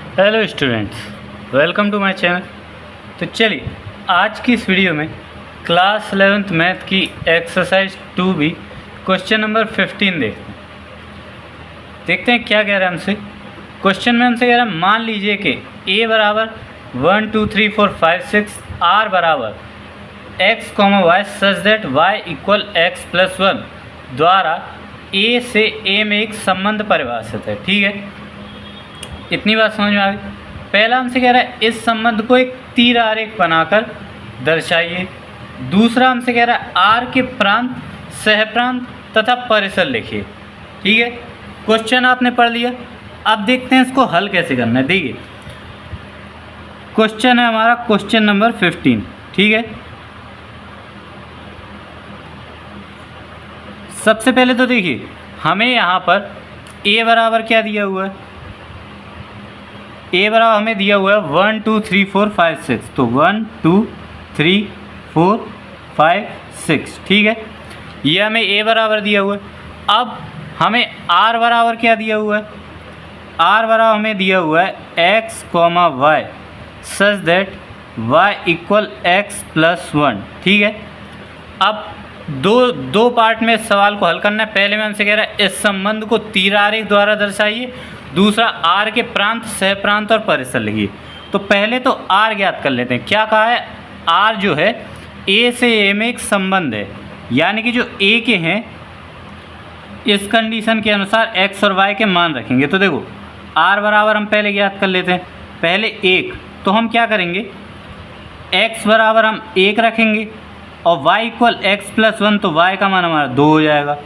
Hello students, welcome to my channel. तो चलिए आज की इस वीडियो में क्लास 11th मैथ की एक्सरसाइज 2B क्वेश्चन नंबर 15 देखते हैं क्या कह रहा है हमसे। क्वेश्चन में हमसे कह रहा है मान लीजिए कि a बराबर 1 2 3 4 5 6, r बराबर x, y such that y equal x plus 1 द्वारा a से a में एक संबंध परिभाषित है। ठीक है, इतनी बात समझ में आ गई। पहला हमसे कह रहा है इस संबंध को एक तीर आरेख बनाकर दर्शाइए। दूसरा हमसे कह रहा है आर के प्रांत, सहप्रांत तथा परिसर लिखिए। ठीक है, क्वेश्चन आपने पढ़ लिया। अब देखते हैं इसको हल कैसे करना है। देखिए क्वेश्चन है हमारा क्वेश्चन नंबर 15। ठीक है, सबसे पहले तो देखिए हमें यहाँ पर a बराबर क्या दिया हुआ है। a बराबर हमें दिया हुआ है 1 2 3 4 5 6। तो 1 2 3 4 5 6। ठीक है, ये हमें a बराबर दिया हुआ है। अब हमें r बराबर क्या दिया हुआ है। r बराबर हमें दिया हुआ है x, y such that y equal x plus 1। ठीक है, अब दो पार्ट में इस सवाल को हल करना है। पहले में हमसे कह रहा है इस संबंध को तीर आरेख द्वारा दर्शाइए। दूसरा आर के प्रांत, सहप्रांत और परिसर लिखिए। तो पहले तो आर ज्ञात कर लेते हैं। क्या कहा है, आर जो है ए से ए में एक संबंध है, यानी कि जो ए के हैं इस कंडीशन के अनुसार एक्स और वाई के मान रखेंगे। तो देखो आर बराबर हम पहले ज्ञात कर लेते हैं। पहले एक, तो हम क्या करेंगे, एक्स बराबर हम 1 रखेंगे और y इक्वल एक्स प्लस 1, तो y का मान हमारा 2 हो जाएगा।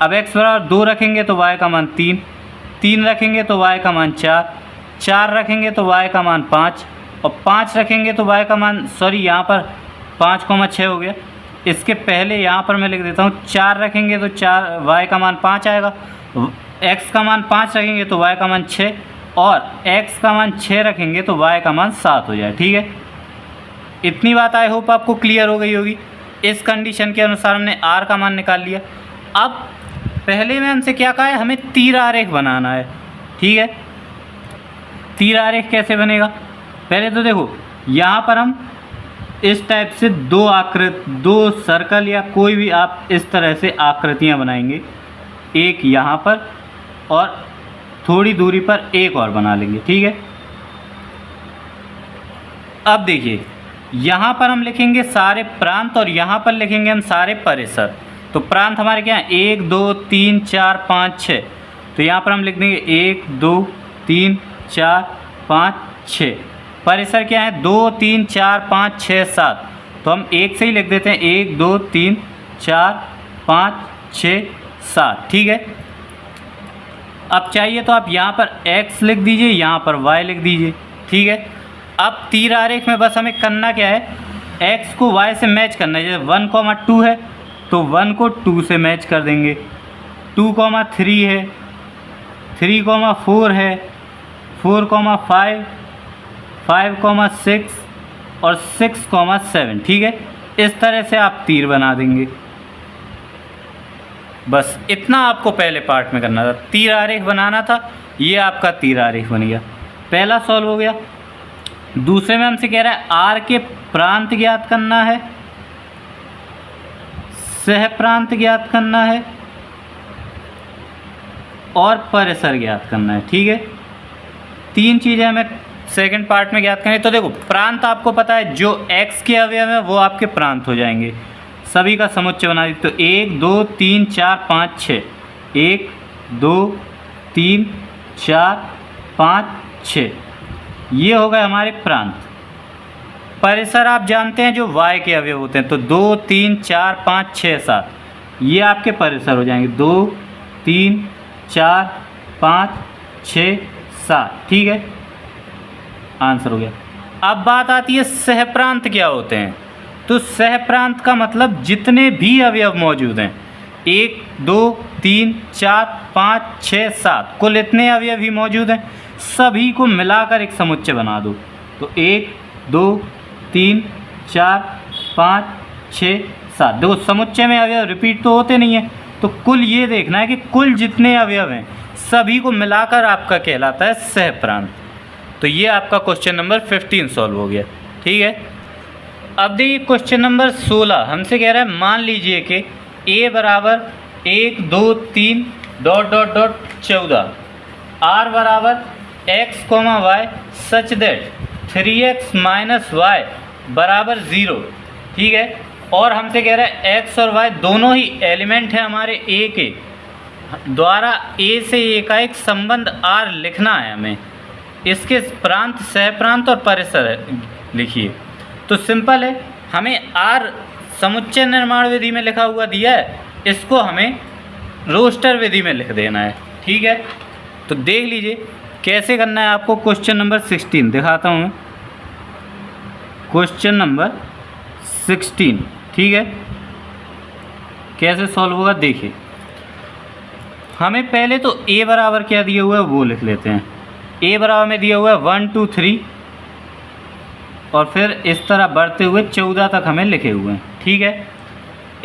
अब x बराबर 2 रखेंगे तो y का मान 3, 3 रखेंगे तो y का मान 4, 4 रखेंगे तो y का मान 5 और 5 रखेंगे तो y का मान यहाँ पर 5,6 हो गया। इसके पहले यहाँ पर मैं लिख देता हूँ 4 रखेंगे तो y का मान 5 आएगा, x का मान 5 रखेंगे तो y का मान 6 और x का मान 6 रखेंगे तो y का मान 7 हो जाए। ठीक है, इतनी बात आई होप आपको क्लियर हो गई होगी। इस कंडीशन के अनुसार हमने r का मान निकाल लिया। अब पहले में हमसे क्या कहा है, हमें तीर आरेख बनाना है। ठीक है, तीर आरेख कैसे बनेगा, पहले तो देखो यहाँ पर हम इस टाइप से दो सर्कल या कोई भी आप इस तरह से आकृतियाँ बनाएंगे। एक यहाँ पर और थोड़ी दूरी पर एक और बना लेंगे। ठीक है, अब देखिए यहाँ पर हम लिखेंगे सारे प्रांत और यहाँ पर लिखेंगे हम सारे परिसर। तो प्रांत हमारे क्या हैं, 1 2 3 4 5 6। तो यहाँ पर हम लिख देंगे 1 2 3 4 5 6। परिसर क्या है, 2 3 4 5 6 7। तो हम एक से ही लिख देते हैं 1 2 3 4 5 6 7। ठीक है, अब चाहिए तो आप यहाँ पर x लिख दीजिए, यहाँ पर y लिख दीजिए। ठीक है, अब तीर आरेख में बस हमें करना क्या है, x को y से मैच करना है। जैसे 1, 2 है तो 1 को 2 से मैच कर देंगे, 2, 3 है, 3, 4 है, 4, 5, 5, 6 और 6, 7। ठीक है, इस तरह से आप तीर बना देंगे। बस इतना आपको पहले पार्ट में करना था, तीर आरेख बनाना था। ये आपका तीर आरेख बन गया, पहला सॉल्व हो गया। दूसरे में हमसे कह रहा है आर के प्रांत ज्ञात करना है, सहप्रांत ज्ञात करना है और परिसर ज्ञात करना है। ठीक है, 3 चीज़ें हमें सेकंड पार्ट में ज्ञात करनी है। तो देखो प्रांत आपको पता है, जो x के अवयव है वो आपके प्रांत हो जाएंगे। सभी का समुच्चय बना दी। तो 1 2 3 4 5 6, 1 2 3 4 5 6, ये हो गए हमारे प्रांत। परिसर आप जानते हैं जो y के अवयव होते हैं। तो 2 3 4 5 6 7, ये आपके परिसर हो जाएंगे। 2 3 4 5 6 7। ठीक है, आंसर हो गया। अब बात आती है सहप्रांत क्या होते हैं। तो सहप्रांत का मतलब जितने भी अवयव मौजूद हैं, 1 2 3 4 5 6 7, कुल इतने अवयव ही मौजूद हैं, सभी को मिलाकर एक समुच्चय बना दो। तो 1 2 3 4 5 6 7। देखो समुच्चय में अवयव रिपीट तो होते नहीं है, तो कुल ये देखना है कि कुल जितने अवयव हैं सभी को मिलाकर आपका कहलाता है सहप्रांत। तो ये आपका क्वेश्चन नंबर 15 सॉल्व हो गया। ठीक है, अब देखिए क्वेश्चन नंबर 16 हमसे कह रहा है मान लीजिए कि a बराबर 1 2 3 डॉट डॉट डॉट 14, r बराबर x comma y such that 3x minus y बराबर 0। ठीक है, और हमसे कह रहा है x और y दोनों ही एलिमेंट हैं हमारे a के द्वारा a से a का एक संबंध r लिखना है हमें। इसके प्रांत, सहप्रांत और परिसर लिखिए। तो सिंपल है, हमें r समुच्चय निर्माण विधि में लिखा हुआ दिया है, इसको हमें रोस्टर विधि में लिख देना है। ठीक है, तो देख लीजिए कैसे करना है आपको। क्वेश्चन नंबर 16 दिखाता हूँ मैं, क्वेश्चन नंबर 16। ठीक है, कैसे सॉल्व होगा देखिए। हमें पहले तो a बराबर क्या दिया हुआ है वो लिख लेते हैं। a बराबर में दिया हुआ है 1 2 3 और फिर इस तरह बढ़ते हुए 14 तक हमें लिखे हुए हैं। ठीक है,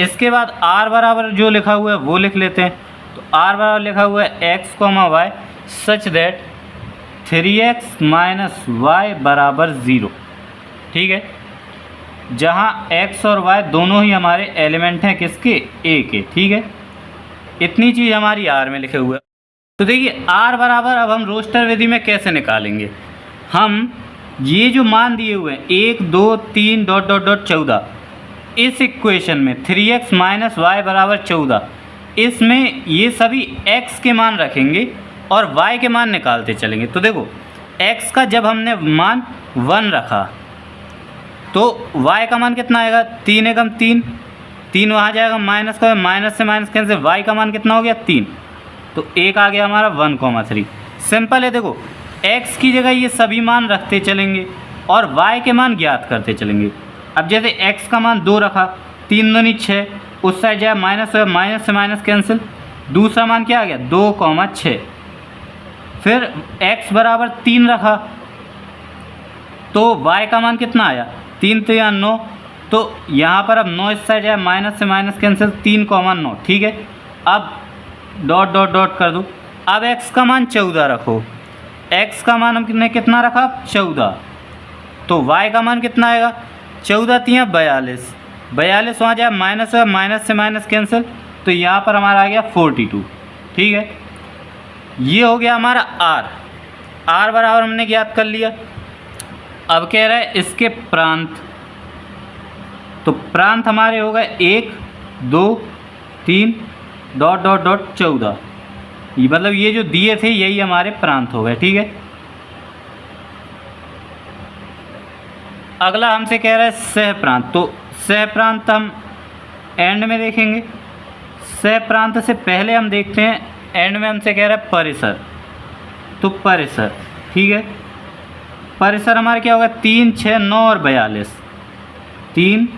इसके बाद r बराबर जो लिखा हुआ है वो लिख लेते हैं। तो r बराबर लिखा हुआ है x comma y such that 3x minus y बराबर 0। ठीक है, जहाँ x और y दोनों ही हमारे एलिमेंट हैं किसके, a के। ठीक है, इतनी चीज़ हमारी r में लिखे हुए है। तो देखिए r बराबर अब हम रोस्टर विधि में कैसे निकालेंगे। हम ये जो मान दिए हुए हैं 1 2 3 डॉट डॉट डॉट 14, इस इक्वेशन में 3x माइनस वाई बराबर 14, इसमें ये सभी x के मान रखेंगे और y के मान निकालते चलेंगे। तो देखो x का जब हमने मान 1 रखा तो y का मान कितना आएगा, 3 एकम 3, 3 वहाँ जाएगा, माइनस का माइनस से माइनस कैंसिल, y का मान कितना हो गया 3, तो एक आ गया हमारा 1,3। सिंपल है, देखो x की जगह ये सभी मान रखते चलेंगे और y के मान ज्ञात करते चलेंगे। अब जैसे x का मान 2 रखा, 3 दूनी 6, उस साइड जाए माइनस हो, माइनस से माइनस कैंसिल, दूसरा मान क्या आ गया 2,6। फिर x बराबर 3 रखा तो y का मान कितना आया, 3 तो या 9, तो यहाँ पर अब 9 इस साइड जाए माइनस से माइनस कैंसिल, 3,9। ठीक है, अब डॉट डॉट डॉट कर दो। अब x का मान 14 रखो, x का मान हमने कितना रखा 14, तो y का मान कितना आएगा 14 3 42, 42 वहाँ जाए माइनस है, माइनस से माइनस कैंसिल, तो यहाँ पर हमारा आ गया 42। ठीक है, ये हो गया हमारा r बराबर हमने ज्ञात कर लिया। अब कह रहा है इसके प्रांत, तो प्रांत हमारे हो गए 1 2 3 डॉट डॉट डॉट 14, ये मतलब ये जो दिए थे यही हमारे प्रांत हो गए। ठीक है, अगला हमसे कह रहा है सह प्रांत, तो सह प्रांत हम एंड में देखेंगे। सह प्रांत से पहले हम देखते हैं एंड में हमसे कह रहा है परिसर, तो परिसर। ठीक है, परिसर हमारे क्या होगा 3 6 9 और 42, 3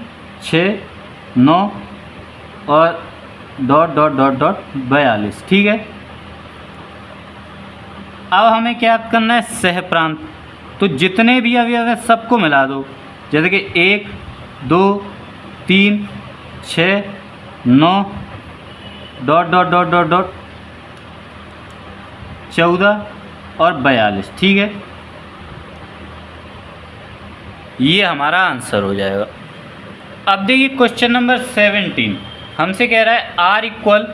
6 9 और डॉट डॉट डॉट डॉट 42। ठीक है, अब हमें क्या करना है सह प्रांत, तो जितने भी अवयव है सबको मिला दो, जैसे कि 1 2 3 6 9 dot dot dot dot dot 14 और 42। ठीक है, ये हमारा आंसर हो जाएगा। अब देखिए क्वेश्चन नंबर 17 हमसे कह रहा है r equal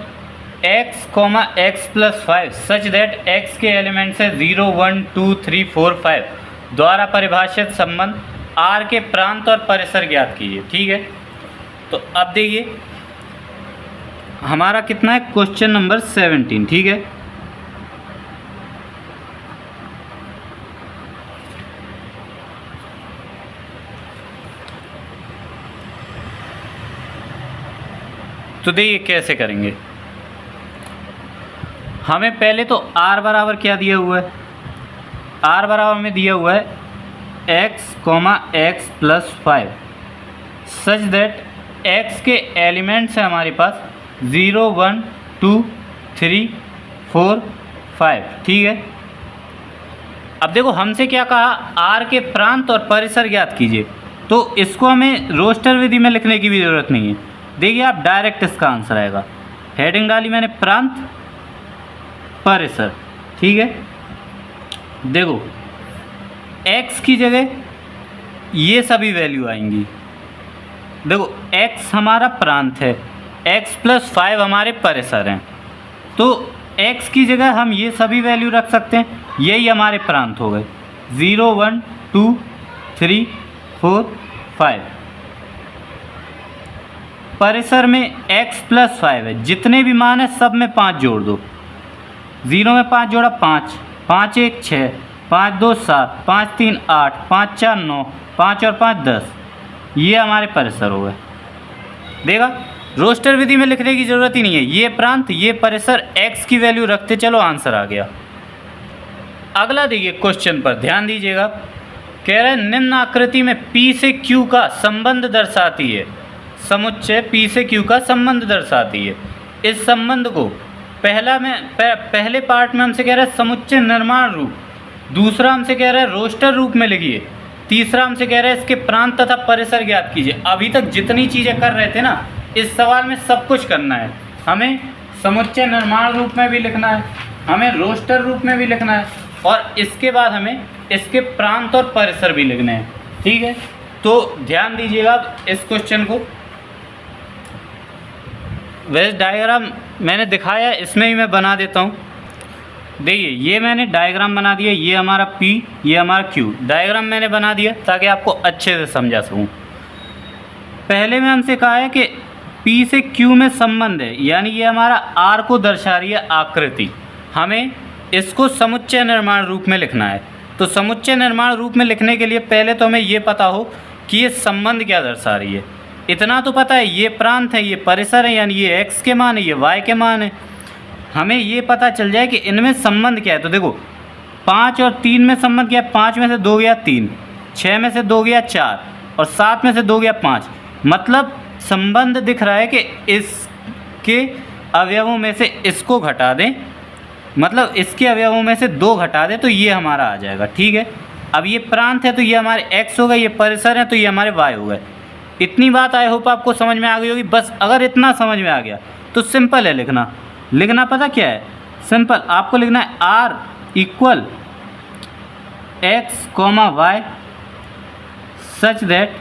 x comma x plus 5 such that x के एलिमेंट्स है 0 1 2 3 4 5 द्वारा परिभाषित संबंध r के प्रांत और परिसर ज्ञात कीजिए। ठीक है, तो अब देखिए हमारा कितना है क्वेश्चन नंबर 17। ठीक है, तो देखिए कैसे करेंगे। हमें पहले तो r बराबर क्या दिया हुआ है, r बराबर में दिया हुआ है x comma x plus 5 such that x के एलिमेंट्स हैं हमारे पास 0 1 2 3 4 5। ठीक है, अब देखो हमसे क्या कहा r के प्रांत और परिसर ज्ञात कीजिए, तो इसको हमें रोस्टर विधि में लिखने की भी ज़रूरत नहीं है। देखिए आप डायरेक्ट इसका आंसर आएगा, हेडिंग डाली मैंने प्रांत परिसर। ठीक है, देखो x की जगह ये सभी वैल्यू आएंगी। देखो x हमारा प्रांत है, x + 5 हमारे परिसर हैं, तो x की जगह हम ये सभी वैल्यू रख सकते हैं, यही हमारे प्रांत हो गए 0 1 2 3 4 5। परिसर में x + 5 है, जितने भी मान है सब में 5 जोड़ दो। 0 में 5 जोड़ा 5, 5 1 6, 5 2 7, 5 3 8, 5 4 9, 5 और 5 10, ये हमारे परिसर हो गए। देखा, रोस्टर विधि में लिखने की ज़रूरत ही नहीं है, ये प्रांत ये परिसर x की वैल्यू रखते चलो, आंसर आ गया। अगला देखिए क्वेश्चन पर ध्यान दीजिएगा, कह रहे हैं निम्न आकृति में P से Q का संबंध दर्शाती है, समुच्चय P से Q का संबंध दर्शाती है। इस संबंध को पहले पार्ट में हमसे कह रहा है समुच्चय निर्माण रूप, दूसरा हमसे कह रहा है रोस्टर रूप में लिखिए, तीसरा हमसे कह रहा है इसके प्रांत तथा परिसर ज्ञात कीजिए। अभी तक जितनी चीज़ें कर रहे थे ना, इस सवाल में सब कुछ करना है। हमें समुच्चय निर्माण रूप में भी लिखना है, हमें रोस्टर रूप में भी लिखना है, और इसके बाद हमें इसके प्रांत और परिसर भी लिखने हैं। ठीक है, तो ध्यान दीजिएगा इस क्वेश्चन को। वैसे डायग्राम मैंने दिखाया, इसमें ही मैं बना देता हूँ। देखिए ये मैंने डायग्राम बना दिया, ये हमारा P, ये हमारा Q, डायग्राम मैंने बना दिया ताकि आपको अच्छे से समझा सकूँ। पहले में हमसे कहा है कि P से Q में संबंध है, यानी ये हमारा R को दर्शा रही है आकृति, हमें इसको समुच्चय निर्माण रूप में लिखना है। तो समुच्चय निर्माण रूप में लिखने के लिए पहले तो हमें ये पता हो कि ये संबंध क्या दर्शा रही है। इतना तो पता है, ये प्रांत है, ये परिसर है, यानी ये x के मान है, ये y के मान है। हमें ये पता चल जाए कि इनमें संबंध क्या है। तो देखो 5 और 3 में संबंध क्या है, 5 में से 2 गया 3, 6 में से 2 गया 4, और 7 में से 2 गया 5। मतलब संबंध दिख रहा है कि इसके अवयवों में से इसको घटा दें, मतलब इसके अवयवों में से 2 घटा दें तो ये हमारा आ जाएगा। ठीक है, अब ये प्रांत है तो ये हमारे x हो गए, ये परिसर है तो ये हमारे y हो गए। इतनी बात आई होप आपको समझ में आ गई होगी। बस अगर इतना समझ में आ गया तो सिंपल है लिखना पता क्या है, सिंपल आपको लिखना है R = x, y such that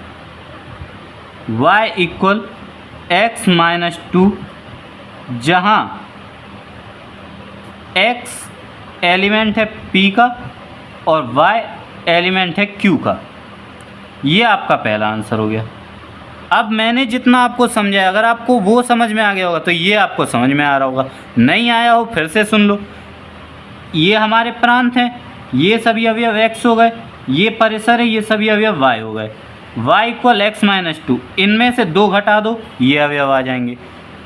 y = x - 2, जहाँ x एलिमेंट है P का और y एलिमेंट है Q का। ये आपका पहला आंसर हो गया। अब मैंने जितना आपको समझाया, अगर आपको वो समझ में आ गया होगा तो ये आपको समझ में आ रहा होगा, नहीं आया हो फिर से सुन लो। ये हमारे प्रांत हैं, ये सभी अवयव x हो गए, ये परिसर है, ये सभी अवयव y हो गए। y = x - 2, इनमें से 2 घटा दो, ये अवयव आ जाएंगे।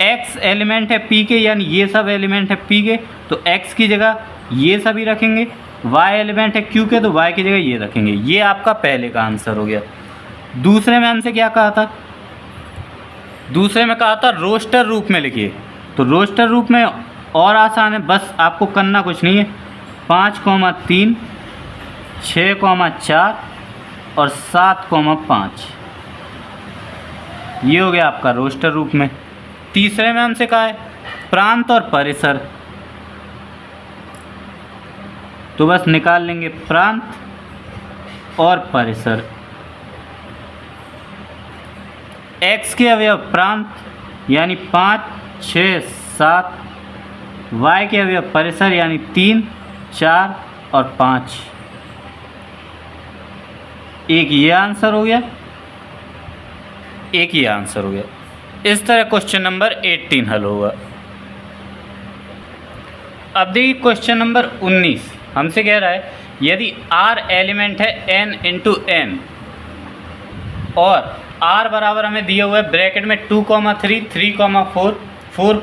x एलिमेंट है P के, यानी ये सब एलिमेंट है P के, तो x की जगह ये सभी रखेंगे, y एलिमेंट है Q के तो y की जगह ये रखेंगे। ये आपका पहले का आंसर हो गया। दूसरे में हमसे क्या कहा था, दूसरे में कहा था रोस्टर रूप में लिखिए। तो रोस्टर रूप में और आसान है, बस आपको करना कुछ नहीं है। 5, 3, 6, 4 और 7, 5, ये हो गया आपका रोस्टर रूप में। तीसरे में हमसे कहा है प्रांत और परिसर, तो बस निकाल लेंगे प्रांत और परिसर। x के अवयव प्रांत यानी 5, 6, 7, y के अवयव परिसर यानी 3, 4 और 5। एक ये आंसर हो गया, एक ये आंसर हो गया। इस तरह क्वेश्चन नंबर 18 हल होगा। अब देखिए क्वेश्चन नंबर 19 हमसे कह रहा है यदि r एलिमेंट है n × n और r बराबर हमें दिया हुआ है ब्रैकेट में 2, 3, 3, 4, 4,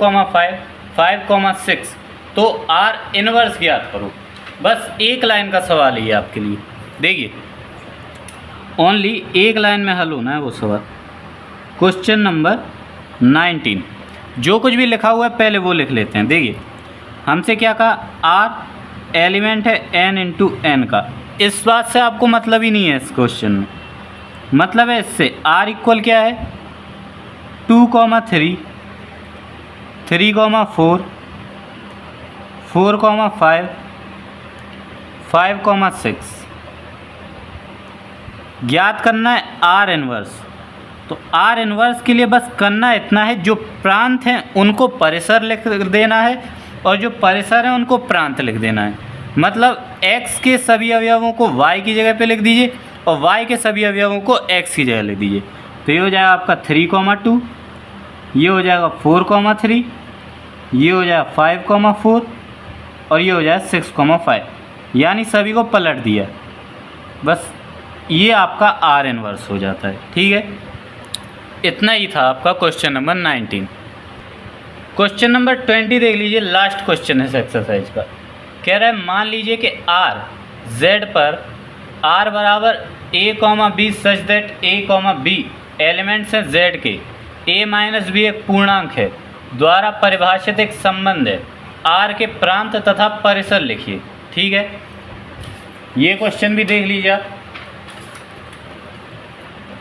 5, 5, 6, तो r इनवर्स ज्ञात करो। बस एक लाइन का सवाल है आपके लिए। देखिए ओनली एक लाइन में हल होना है वो सवाल। क्वेश्चन नंबर 19, जो कुछ भी लिखा हुआ है पहले वो लिख लेते हैं। देखिए हमसे क्या कहा, r एलिमेंट है n × n का। इस बात से आपको मतलब ही नहीं है इस क्वेश्चन में, मतलब है इससे r इक्वल क्या है 2, 3, 3, 4, 4, 5, 5, 6। ज्ञात करना है आर इन्वर्स। तो आर इन्वर्स के लिए बस करना इतना है, जो प्रांत हैं उनको परिसर लिख देना है और जो परिसर हैं उनको प्रांत लिख देना है। मतलब x के सभी अवयवों को y की जगह पे लिख दीजिए और y के सभी अवयवों को x की जगह लिख दीजिए। तो ये हो जाएगा आपका 3,2, ये हो जाएगा 4,3, ये हो जाएगा 5,4 और ये हो जाएगा 6,5। यानी सभी को पलट दिया, बस ये आपका आर इन्वर्स हो जाता है। ठीक है, इतना ही था आपका क्वेश्चन नंबर 19। क्वेश्चन नंबर 20 देख लीजिए, लास्ट क्वेश्चन है इस एक्सरसाइज का। कह रहा है मान लीजिए कि आर जेड पर r बराबर a, b such that a, b elements हैं z के, a माइनस b एक पूर्णांक है, द्वारा परिभाषित एक संबंध है, r के प्रांत तथा परिसर लिखिए। ठीक है, ये क्वेश्चन भी देख लीजिए आप।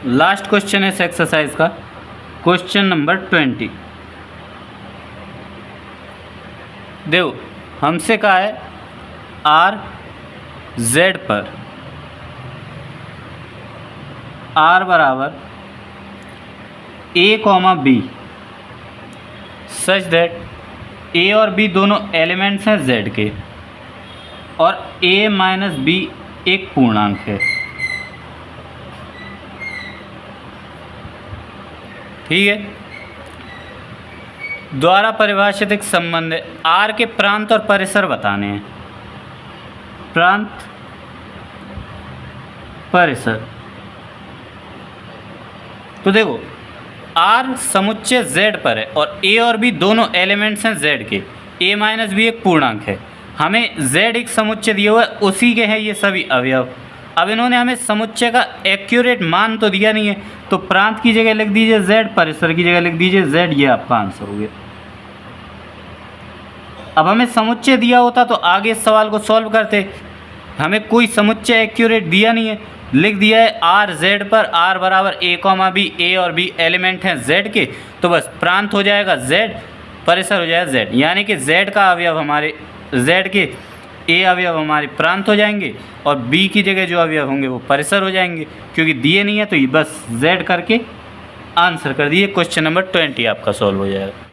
लास्ट क्वेश्चन है इस एक्सरसाइज का, क्वेश्चन नंबर 20। देखो हमसे कहा है आर जेड पर r बराबर a, b such that a और b दोनों एलिमेंट्स हैं z के और a माइनस b एक पूर्णांक है। ठीक है, द्वारा परिभाषित एक संबंध है, आर के प्रांत और परिसर बताने हैं। प्रांत परिसर, तो देखो आर समुच्चय z पर है और a और b दोनों एलिमेंट्स हैं z के, a माइनस b एक पूर्णांक है। हमें z एक समुच्चय दिया हुआ है, उसी के हैं ये सभी अवयव। अब इन्होंने हमें समुच्चय का एक्यूरेट मान तो दिया नहीं है, तो प्रांत की जगह लिख दीजिए z, परिसर की जगह लिख दीजिए z, ये आपका आंसर हो गया। अब हमें समुच्चय दिया होता तो आगे इस सवाल को सॉल्व करते। हमें कोई समुच्चय एक्यूरेट दिया नहीं है, लिख दिया है आर जेड पर r बराबर a, b, a और b एलिमेंट हैं z के, तो बस प्रांत हो जाएगा z, परिसर हो जाएगा z। यानी कि z का अवयव हमारे z के a अवयव हमारे प्रांत हो जाएंगे और b की जगह जो अवयव होंगे वो परिसर हो जाएंगे, क्योंकि दिए नहीं है तो ये बस z करके आंसर कर दिए। क्वेश्चन नंबर 20 आपका सॉल्व हो जाएगा।